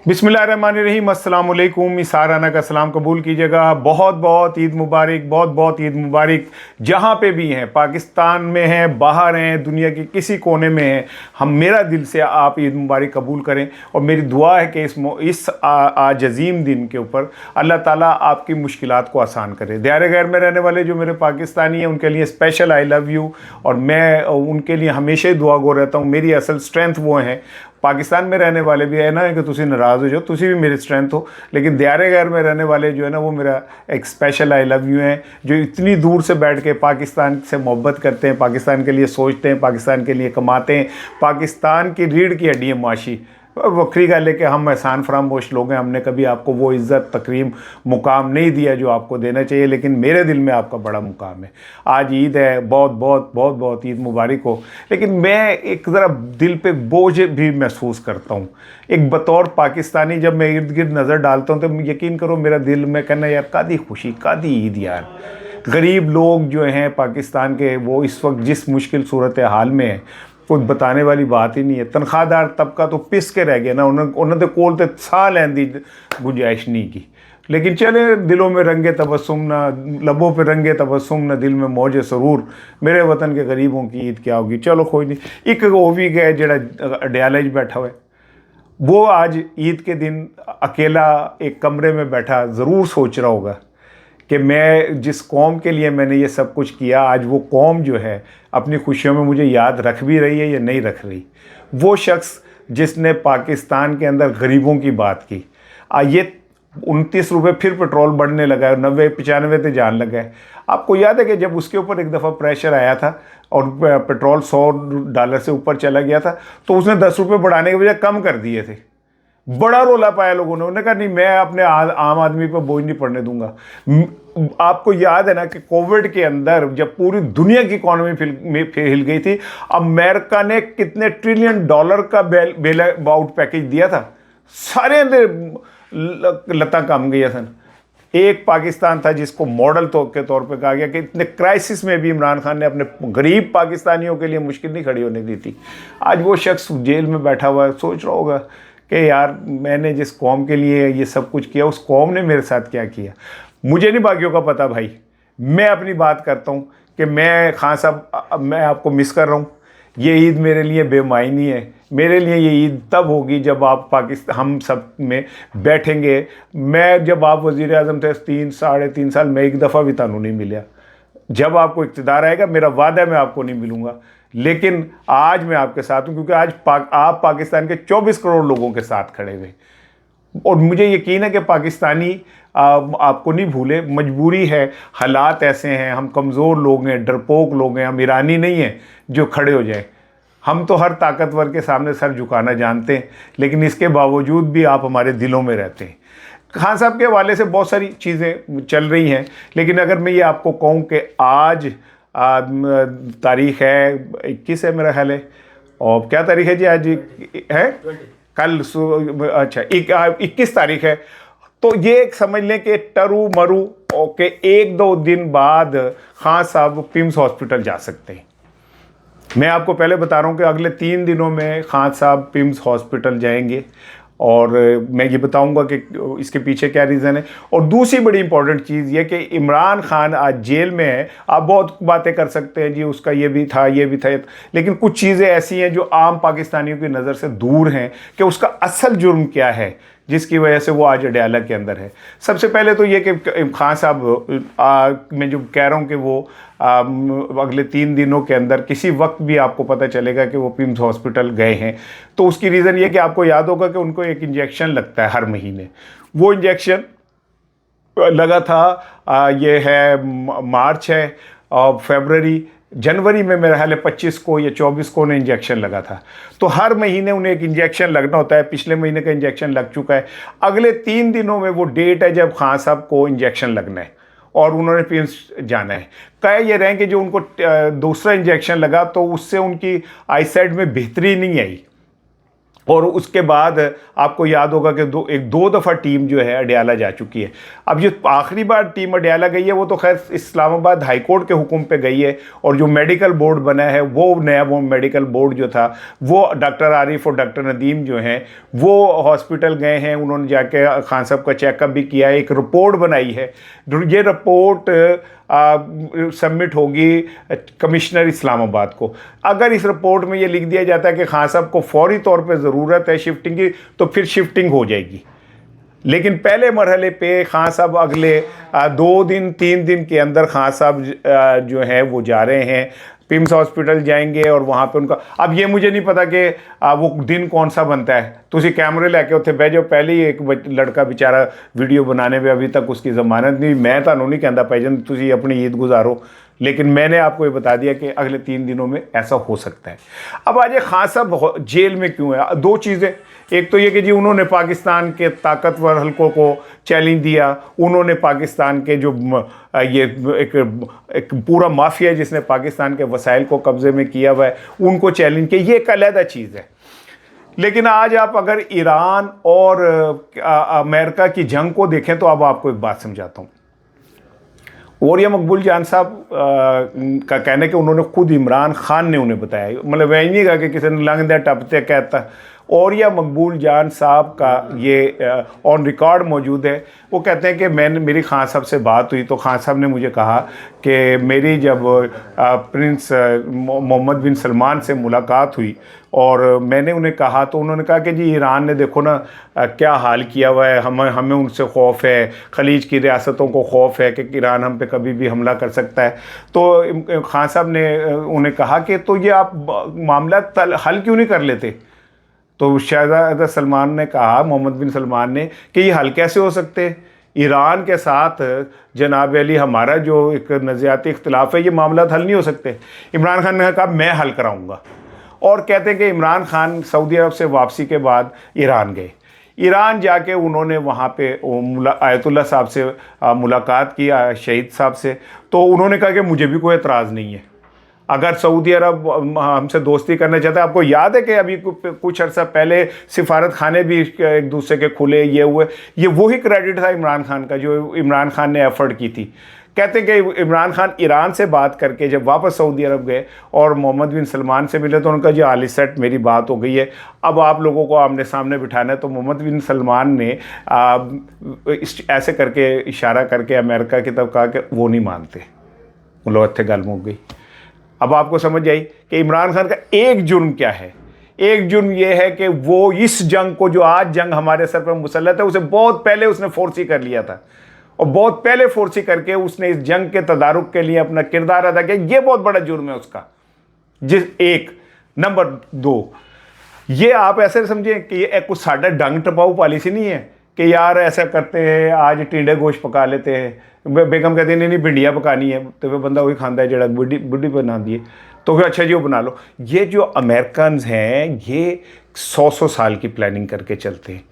बिस्मिल्लाहिर्रहमानिर्रहीम, अस्सलाम वालेकुम। साराना का सलाम कबूल कीजिएगा। बहुत बहुत ईद मुबारक, बहुत बहुत ईद मुबारक। जहाँ पे भी हैं, पाकिस्तान में हैं, बाहर हैं, दुनिया के किसी कोने में हैं, हम मेरा दिल से आप ईद मुबारक कबूल करें। और मेरी दुआ है कि इस आज अजीम दिन के ऊपर अल्लाह ताला आपकी मुश्किलात को आसान करे। दायरे गैर में रहने वाले जो मेरे पाकिस्तानी हैं उनके लिए स्पेशल आई लव यू, और मैं उनके लिए हमेशा ही दुआ गो रहता हूँ। मेरी असल स्ट्रेंथ वो हैं। पाकिस्तान में रहने वाले भी है ना कि तुसी नाराज़ हो जाओ, तुसी भी मेरी स्ट्रेंथ हो, लेकिन दायरे गैर में रहने वाले जो है ना वो मेरा एक स्पेशल आई लव यू हैं, जो इतनी दूर से बैठ के पाकिस्तान से मोहब्बत करते हैं, पाकिस्तान के लिए सोचते हैं, पाकिस्तान के लिए कमाते हैं। पाकिस्तान की रीढ़ की हड्डी है माशी। वक्री गल है कि हम एहसान फरामोश लोग हैं, हमने कभी आपको वो इज़्ज़त तकरीम मुकाम नहीं दिया जो आपको देना चाहिए, लेकिन मेरे दिल में आपका बड़ा मुकाम है। आज ईद है, बहुत बहुत बहुत बहुत ईद मुबारक हो। लेकिन मैं एक ज़रा दिल पे बोझ भी महसूस करता हूँ एक बतौर पाकिस्तानी। जब मैं इर्द गिर्द नज़र डालता हूँ तो यकीन करो मेरा दिल में कहना यार कादी खुशी, कादी ईद यार। गरीब लोग जो हैं पाकिस्तान के, वो इस वक्त जिस मुश्किल सूरत हाल में है कुछ बताने वाली बात ही नहीं है। तनख्वाहदार तबका तो पिस के रह गया ना, उन्होंने कोल तो साह लैन की गुंजाइश नहीं की। लेकिन चले, दिलों में रंगे तबस्सुम ना, लबों पे रंगे तबस्सुम ना, दिल में मौज सरूर। मेरे वतन के गरीबों की ईद क्या होगी। चलो कोई नहीं। एक वो भी गए जड़ा अडयाले बैठा हुआ है, वो आज ईद के दिन अकेला एक कमरे में बैठा ज़रूर सोच रहा होगा कि मैं जिस कौम के लिए मैंने ये सब कुछ किया, आज वो कौम जो है अपनी खुशियों में मुझे याद रख भी रही है या नहीं रख रही। वो शख्स जिसने पाकिस्तान के अंदर गरीबों की बात की, ये 29 रुपये फिर पेट्रोल बढ़ने लगा है, 90-95 पे जान लगा है। आपको याद है कि जब उसके ऊपर एक दफ़ा प्रेशर आया था और पेट्रोल $100 से ऊपर चला गया था, तो उसने 10 रुपये बढ़ाने के बजाय कम कर दिए थे। बड़ा रोला पाया लोगों ने, उन्होंने कहा नहीं, मैं अपने आम आदमी पर बोझ नहीं पड़ने दूंगा। आपको याद है ना कि कोविड के अंदर जब पूरी दुनिया की इकॉनमी हिल गई थी, अमेरिका ने कितने $1 ट्रिलियन का बेल आउट पैकेज दिया था, सारे लता कम गई सन। एक पाकिस्तान था जिसको मॉडल के तौर पे कहा गया कि इतने क्राइसिस में भी इमरान खान ने अपने गरीब पाकिस्तानियों के लिए मुश्किल नहीं खड़ी होने दी थी। आज वो शख्स जेल में बैठा हुआ है, सोच रहा होगा कि यार मैंने जिस कौम के लिए ये सब कुछ किया, उस कौम ने मेरे साथ क्या किया। मुझे नहीं बाकियों का पता भाई, मैं अपनी बात करता हूँ कि मैं खान साहब, मैं आपको मिस कर रहा हूँ। ये ईद मेरे लिए बेमायनी है। मेरे लिए ये ईद तब होगी जब आप पाकिस्तान हम सब में बैठेंगे। मैं जब आप वज़ीर आज़म थे 3-3.5 साल, मैं एक दफ़ा भी तानू नहीं मिला। जब आपको इक़्तिदार आएगा, मेरा वादा है मैं आपको नहीं मिलूँगा, लेकिन आज मैं आपके साथ हूँ, क्योंकि आज आप पाकिस्तान के 24 करोड़ लोगों के साथ खड़े हुए। और मुझे यकीन है कि पाकिस्तानी आपको नहीं भूले। मजबूरी है, हालात ऐसे हैं, हम कमज़ोर लोग हैं, डरपोक लोग हैं, हम ईरानी नहीं हैं जो खड़े हो जाए। हम तो हर ताकतवर के सामने सर झुकाना जानते हैं, लेकिन इसके बावजूद भी आप हमारे दिलों में रहते हैं। खान साहब के हवाले से बहुत सारी चीज़ें चल रही हैं, लेकिन अगर मैं ये आपको कहूँ कि आज तारीख़ है 21 है मेरा ख्याल है, और क्या तारीख़ है जी आज है, कल अच्छा 21 तारीख़ है, तो ये समझ लें कि टरू मरू के 1-2 दिन बाद खान साहब पिम्स हॉस्पिटल जा सकते हैं। मैं आपको पहले बता रहा हूँ कि अगले 3 दिनों में खान साहब पिम्स हॉस्पिटल जाएंगे, और मैं ये बताऊंगा कि इसके पीछे क्या रीज़न है। और दूसरी बड़ी इंपॉर्टेंट चीज़ ये कि इमरान खान आज जेल में है। आप बहुत बातें कर सकते हैं जी, उसका ये भी था, ये भी था, लेकिन कुछ चीज़ें ऐसी हैं जो आम पाकिस्तानियों की नज़र से दूर हैं कि उसका असल जुर्म क्या है जिसकी वजह से वो आज अडयाला के अंदर है। सबसे पहले तो ये कि खान साहब, मैं जो कह रहा हूँ कि वो अगले 3 दिनों के अंदर किसी वक्त भी आपको पता चलेगा कि वो पिम्स हॉस्पिटल गए हैं। तो उसकी रीज़न ये कि आपको याद होगा कि उनको एक इंजेक्शन लगता है हर महीने। वो इंजेक्शन लगा था, ये है मार्च है और फरवरी, जनवरी में मेरा ख्याल है 25 को या 24 को उन्हें इंजेक्शन लगा था। तो हर महीने उन्हें एक इंजेक्शन लगना होता है। पिछले महीने का इंजेक्शन लग चुका है। अगले 3 दिनों में वो डेट है जब खान साहब को इंजेक्शन लगना है और उन्होंने पिम्स जाना है। कह ये रहे कि जो उनको दूसरा इंजेक्शन लगा तो उससे उनकी आईसाइट में बेहतरी नहीं आई, और उसके बाद आपको याद होगा कि दो दफ़ा टीम जो है अडयाला जा चुकी है। अब जो आखिरी बार टीम अडयाला गई है वो तो खैर इस्लामाबाद हाई कोर्ट के हुक्म पे गई है, और जो मेडिकल बोर्ड बना है वो नया वो मेडिकल बोर्ड जो था वो डॉक्टर आरिफ और डॉक्टर नदीम जो हैं वो हॉस्पिटल गए हैं, उन्होंने जाके खान साहब का चेकअप भी किया है, एक रिपोर्ट बनाई है। ये रिपोर्ट सबमिट होगी कमिश्नर इस्लामाबाद को। अगर इस रिपोर्ट में ये लिख दिया जाता है कि खान साहब को फौरी तौर पे ज़रूरत है शिफ्टिंग की, तो फिर शिफ्टिंग हो जाएगी। लेकिन पहले मरहले पे खान साहब अगले 2-3 दिन के अंदर खान साहब जो है वो जा रहे हैं, पिम्स हॉस्पिटल जाएंगे और वहाँ पे उनका, अब ये मुझे नहीं पता कि वो दिन कौन सा बनता है। तुसी कैमरे लेके उत्थे बह जाओ, पहले ही एक लड़का बेचारा वीडियो बनाने में अभी तक उसकी ज़मानत नहीं। मैं तुहानू नहीं कहता भाईजान तुसी अपनी ईद गुजारो, लेकिन मैंने आपको ये बता दिया कि अगले 3 दिनों में ऐसा हो सकता है। अब आज खान साहब जेल में क्यों है? 2 चीज़ें, एक तो ये कि जी उन्होंने पाकिस्तान के ताकतवर हलकों को चैलेंज दिया, उन्होंने पाकिस्तान के जो ये एक पूरा माफिया है जिसने पाकिस्तान के वसाइल को कब्ज़े में किया हुआ है उनको चैलेंज किया, ये एक अलग चीज़ है। लेकिन आज आप अगर ईरान और अमेरिका की जंग को देखें तो अब आपको एक बात समझाता हूँ। औरिया मकबूल जान साहब का कहना है कि उन्होंने खुद इमरान खान ने उन्हें बताया, मतलब वह नहीं कहा कि किसी ने लंघ दिया टपते कहता। औरिया मकबूल जान साहब का ये ऑन रिकॉर्ड मौजूद है। वो कहते हैं कि मेरी खान साहब से बात हुई तो खान साहब ने मुझे कहा कि मेरी जब प्रिंस मोहम्मद बिन सलमान से मुलाकात हुई और मैंने उन्हें कहा तो उन्होंने कहा कि जी ईरान ने देखो ना क्या हाल किया हुआ है, हमें उनसे खौफ है, खलीज की रियासतों को खौफ है कि ईरान हम पे कभी भी हमला कर सकता है। तो खान साहब ने उन्हें कहा कि तो ये आप मामला हल क्यों नहीं कर लेते? तो शहजादा सलमान ने कहा, मोहम्मद बिन सलमान ने, कि ये हल कैसे हो सकते? ईरान के साथ जनाब अली हमारा जो एक नज़रियाती इख्तिलाफ है, ये मामला हल नहीं हो सकते। इमरान खान ने कहा मैं हल कराऊंगा। और कहते हैं कि इमरान खान सऊदी अरब से वापसी के बाद ईरान गए। ईरान जाके उन्होंने वहाँ पे आयतुल्ला साहब से मुलाकात की, शहीद साहब से। तो उन्होंने कहा कि मुझे भी कोई एतराज़ नहीं है अगर सऊदी अरब हमसे दोस्ती करना चाहता है। आपको याद है कि अभी कुछ अर्सा पहले सिफारत खाने भी एक दूसरे के खुले ये हुए, ये वही क्रेडिट था इमरान खान का जो इमरान खान ने एफर्ट की थी। कहते हैं कि इमरान खान ईरान से बात करके जब वापस सऊदी अरब गए और मोहम्मद बिन सलमान से मिले तो उनका जो आली सेट मेरी बात हो गई है, अब आप लोगों को आमने सामने बिठाना है। तो मोहम्मद बिन सलमान ने ऐसे करके इशारा करके अमेरिका की तरफ कहा कि वो नहीं मानते, उन लोग अच्छे गल मुक गई। अब आपको समझ आई कि इमरान खान का एक जुर्म क्या है। एक जुर्म यह है कि वो इस जंग को, जो आज जंग हमारे सर पर मुसल्लत है, उसे बहुत पहले उसने फोर्सी कर लिया था और बहुत पहले फोर्सी करके उसने इस जंग के तदारुक के लिए अपना किरदार अदा किया। ये बहुत बड़ा जुर्म है उसका। नंबर 2, ये आप ऐसे समझें कि ये कुछ साढ़ा डंग टपाऊ पॉलिसी नहीं है कि यार ऐसा करते हैं आज टिंडे गोश्त पका लेते हैं, बेगम कहते हैं नहीं भिंडियाँ पकानी है तो फिर बंदा वही खाता है जड़ा बुढ़ी बना दिए तो फिर अच्छा जी वो बना लो। ये जो अमेरिकन हैं ये 100 साल की प्लानिंग करके चलते हैं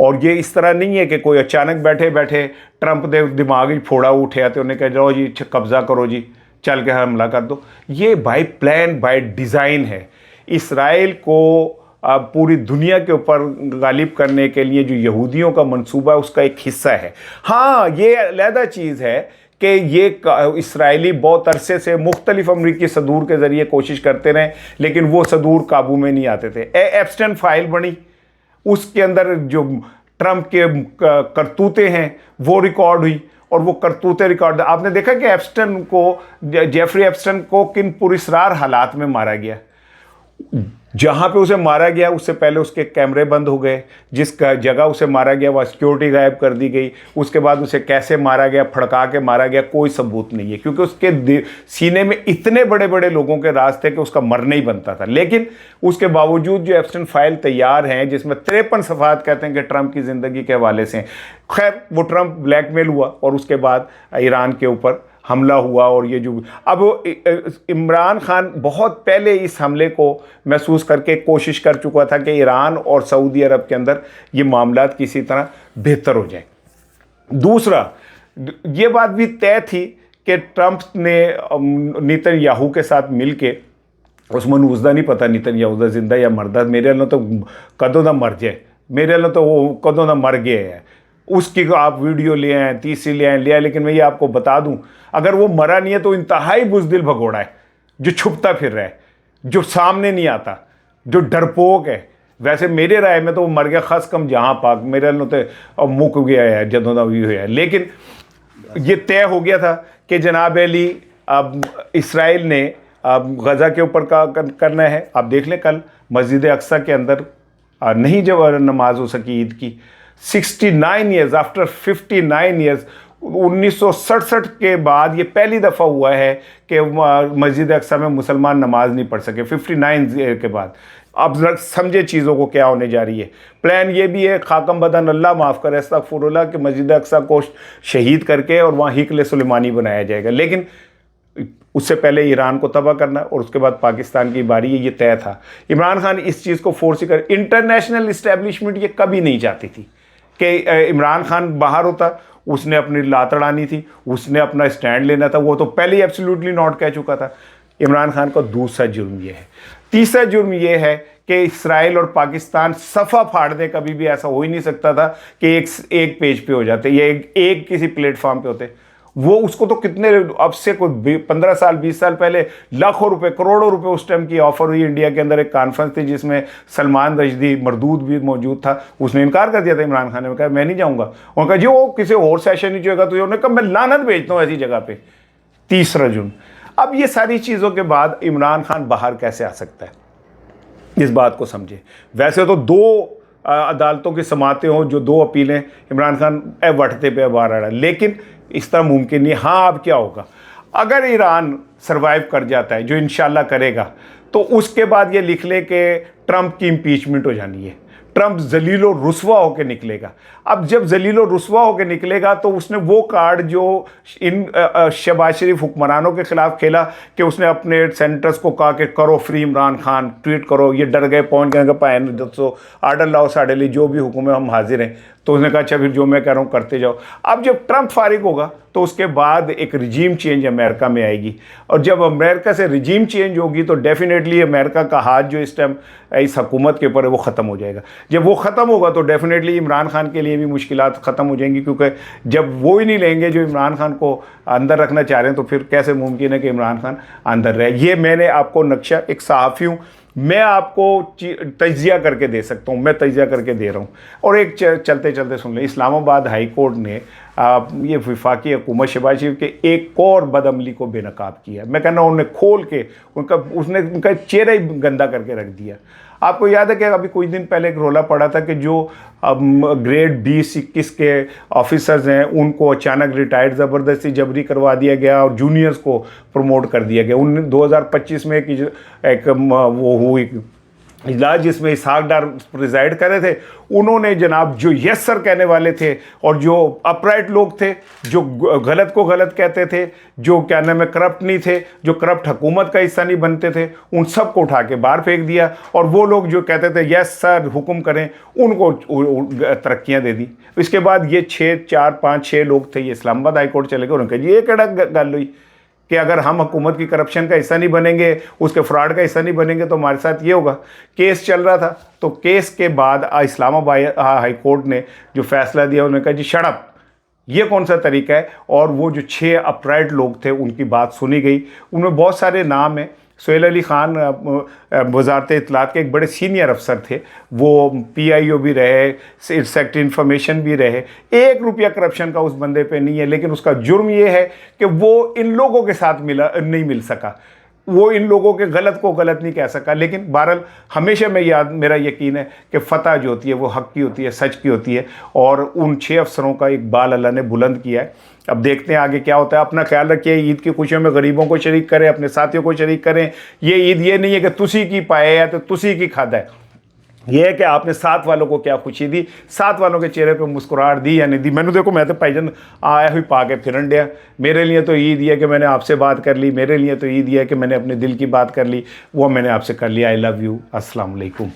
और ये इस तरह नहीं है कि कोई अचानक बैठे बैठे ट्रंप दे दिमाग ही फोड़ा उठे तो उन्हें कह जाओ जी कब्ज़ा करो जी चल के हमला कर दो। ये बाय प्लान बाय डिज़ाइन है। इसराइल को पूरी दुनिया के ऊपर गालिब करने के लिए जो यहूदियों का मंसूबा है उसका एक हिस्सा है। हाँ, ये अलहदा चीज़ है कि ये इसराइली बहुत अरसे से मुख्तलिफ अमरीकी सदूर के ज़रिए कोशिश करते रहे लेकिन वो सदूर काबू में नहीं आते थे। एप्स्टेन फाइल बनी, उसके अंदर जो ट्रंप के करतूतें हैं वो रिकॉर्ड हुई और वो करतूतें रिकॉर्ड आपने देखा कि एप्स्टेन को, जेफरी एप्स्टेन को किन पुरस्रार हालात में मारा गया। जहाँ पे उसे मारा गया उससे पहले उसके कैमरे बंद हो गए, जिस जगह उसे मारा गया वह सिक्योरिटी गायब कर दी गई। उसके बाद उसे कैसे मारा गया, फड़का के मारा गया, कोई सबूत नहीं है क्योंकि उसके सीने में इतने बड़े बड़े लोगों के राज थे कि उसका मरना ही बनता था। लेकिन उसके बावजूद जो एप्स्टेन फाइल तैयार हैं जिसमें 53 सफ़ात कहते हैं कि ट्रंप की ज़िंदगी के हवाले से, खैर वो ट्रंप ब्लैकमेल हुआ और उसके बाद ईरान के ऊपर हमला हुआ। और ये जो अब इमरान खान बहुत पहले इस हमले को महसूस करके कोशिश कर चुका था कि ईरान और सऊदी अरब के अंदर ये मामलात किसी तरह बेहतर हो जाए। दूसरा, ये बात भी तय थी कि ट्रंप ने नेतन्याहू के साथ मिलके उसमें उसदा नहीं पता नेतन्याहू दा जिंदा या मरदा, मेरे वालों तो कदों दा मर जाए, मेरे वालों तो वो कदों दा मर गया है। उसकी आप वीडियो ले आए, तीसरी ले आए, लेकिन मैं ये आपको बता दूं, अगर वो मरा नहीं है तो इंतहाई बुज़दिल भगोड़ा है, जो छुपता फिर रहा है, जो सामने नहीं आता, जो डरपोक है। वैसे मेरे राय में तो वो मर गया, खस कम जहां पाक, मेरे वालों तो मुक गया है जदों दा भी होया। लेकिन ये तय हो गया था कि जनाब अली अब इसराइल ने अब गज़ा के ऊपर का करना है। आप देख लें कल मस्जिद अक्सा के अंदर नहीं जब नमाज हो सकी ईद की, 69 ईयर्स आफ्टर 59 ईयर्स, 1967 के बाद ये पहली दफ़ा हुआ है कि मस्जिद अक्सा में मुसलमान नमाज नहीं पढ़ सके 59 ईयर के बाद। अब समझे चीज़ों को क्या होने जा रही है। प्लान ये भी है, खाकम बदन अल्लाह माफ़ करे अस्तगफुरुल्लाह, कि मस्जिद अक्सा को शहीद करके और वहाँ हिकल सुलेमानी बनाया जाएगा। लेकिन उससे पहले ईरान को तबाह करना और उसके बाद पाकिस्तान की बारी है, ये तय था। इमरान खान इस चीज़ को फोर्स कर, इंटरनेशनल इस्टेब्लिशमेंट ये कभी नहीं चाहती थी कि इमरान खान बाहर होता, उसने अपनी लात अड़ानी थी, उसने अपना स्टैंड लेना था, वो तो पहले ही एब्सोल्युटली नॉट कह चुका था। इमरान खान का दूसरा जुर्म ये है। तीसरा जुर्म ये है कि इसराइल और पाकिस्तान सफ़ा फाड़ दे, कभी भी ऐसा हो ही नहीं सकता था कि एक पेज पे हो जाते या एक किसी प्लेटफॉर्म पे होते। वो उसको तो कितने, अब से कोई 15 साल 20 साल पहले लाखों रुपए करोड़ों रुपए उस टाइम की ऑफर हुई। इंडिया के अंदर एक कॉन्फ्रेंस थी जिसमें सलमान रश्दी मरदूद भी मौजूद था, उसने इनकार कर दिया था इमरान खान ने, कहा मैं नहीं जाऊँगा। उन्होंने कहा जी वो किसी और सेशन नहीं होगा, तो उन्होंने कहा मैं लानत भेजता हूँ ऐसी जगह पर। तीसरा जुर्म। अब ये सारी चीज़ों के बाद इमरान खान बाहर कैसे आ सकता है, इस बात को समझे। वैसे तो 2 अदालतों की समातें हों, जो 2 अपीलें इमरान खान वटते पे बाहर आ रहा है, लेकिन इस तरह मुमकिन नहीं। हाँ, अब क्या होगा अगर ईरान सरवाइव कर जाता है, जो इंशाल्लाह करेगा, तो उसके बाद ये लिख ले कि ट्रंप की इम्पीचमेंट हो जानी है, ट्रंप जलीलो रुस्वा होकर निकलेगा। अब जब जलीलो रुस्वा होकर निकलेगा तो उसने वो कार्ड जो इन शहबाज शरीफ हुक्मरानों के खिलाफ खेला कि उसने अपने सेनेटर्स को कहा कि करो फ्री इमरान खान, ट्वीट करो, ये डर गए, पहुंच गए पाए दोस्तों आर्डर लाओ साढ़े लिए, जो भी हुक्म है हम हाजिर हैं। तो उसने कहा अच्छा फिर जो मैं कह रहा हूँ करते जाओ। अब जब ट्रंप फारिग होगा तो उसके बाद एक रिजीम चेंज अमेरिका में आएगी, और जब अमेरिका से रिजीम चेंज होगी तो डेफिनेटली अमेरिका का हाथ जो इस टाइम इस हुकूमत के ऊपर है वो ख़त्म हो जाएगा। जब वो ख़त्म होगा तो डेफिनेटली इमरान खान के लिए भी मुश्किलात ख़त्म हो जाएंगी, क्योंकि जब वो ही नहीं लेंगे जो इमरान खान को अंदर रखना चाह रहे हैं, तो फिर कैसे मुमकिन है कि इमरान खान अंदर रहे। ये मैंने आपको नक्शा, एक सहाफ़ी हूँ, मैं आपको तजिया करके दे सकता हूँ, मैं तजिया करके दे रहा हूँ। और एक चलते चलते सुन लें, इस्लामाबाद हाई कोर्ट ने ये वफाकी हुकूमत शहबाज शरीफ के एक और बदअमली को बेनकाब किया। मैं कहना उन्होंने खोल के उनका चेहरा ही गंदा करके रख दिया। आपको याद है कि अभी कुछ दिन पहले एक रोला पड़ा था कि जो ग्रेड 20-21 के ऑफिसर्स हैं उनको अचानक रिटायर्ड ज़बरदस्ती जबरी करवा दिया गया और जूनियर्स को प्रमोट कर दिया गया। 2025 में एक वो हुई इजलास जिसमें इसहाक डार प्रिजाइड कर रहे थे, उन्होंने जनाब जो यस सर कहने वाले थे और जो अपराइट लोग थे, जो गलत को गलत कहते थे, जो क्या नाम है करप्ट नहीं थे, जो करप्ट हुकूमत का हिस्सा नहीं बनते थे, उन सब को उठा के बाहर फेंक दिया। और वो लोग जो कहते थे यस सर हुक्म करें, उनको तरक्कियाँ दे दी। इसके बाद ये 6 लोग थे, ये इस्लामाबाद हाई कोर्ट चले गए। उन्होंने कहा जी ये क्या गल हुई कि अगर हम हुकूमत की करप्शन का हिस्सा नहीं बनेंगे, उसके फ्रॉड का हिस्सा नहीं बनेंगे तो हमारे साथ ये होगा। केस चल रहा था, तो केस के बाद इस्लामाबाद हाई कोर्ट ने जो फैसला दिया, उन्होंने कहा जी शट अप, ये कौन सा तरीका है। और वो जो 6 अपराइट लोग थे उनकी बात सुनी गई। उनमें बहुत सारे नाम हैं। सोहेल अली ख़ान वजारत इत्तलात के एक बड़े सीनियर अफसर थे, वो PIO भी रहे, सेक्टर इन्फॉर्मेशन भी रहे। 1 रुपया करप्शन का उस बंदे पे नहीं है, लेकिन उसका जुर्म ये है कि वो इन लोगों के साथ नहीं मिल सका, वो इन लोगों के गलत को गलत नहीं कह सका। लेकिन बहरहाल हमेशा मेरा यकीन है कि फ़तह जो होती है वो हक़ की होती है, सच की होती है, और उन 6 अफसरों का इकबाल अल्लाह ने बुलंद किया है। अब देखते हैं आगे क्या होता है। अपना ख्याल रखिए, ईद की खुशियों में गरीबों को शरीक करें, अपने साथियों को शरीक करें। ये ईद ये नहीं है कि तुसी की पाए है तो तुसी की खादा है, ये है कि आपने साथ वालों को क्या खुशी दी, साथ वालों के चेहरे पे मुस्कुराहट दी या नहीं दी। मैंने देखो, मैं तो भाईजान आया हुई पा के फिरन दिया। मेरे लिए तो ईद है कि मैंने आपसे बात कर ली, मेरे लिए तो ईद है कि मैंने अपने दिल की बात कर ली, वो मैंने आपसे कर लिया। आई लव यू, अस्सलाम वालेकुम।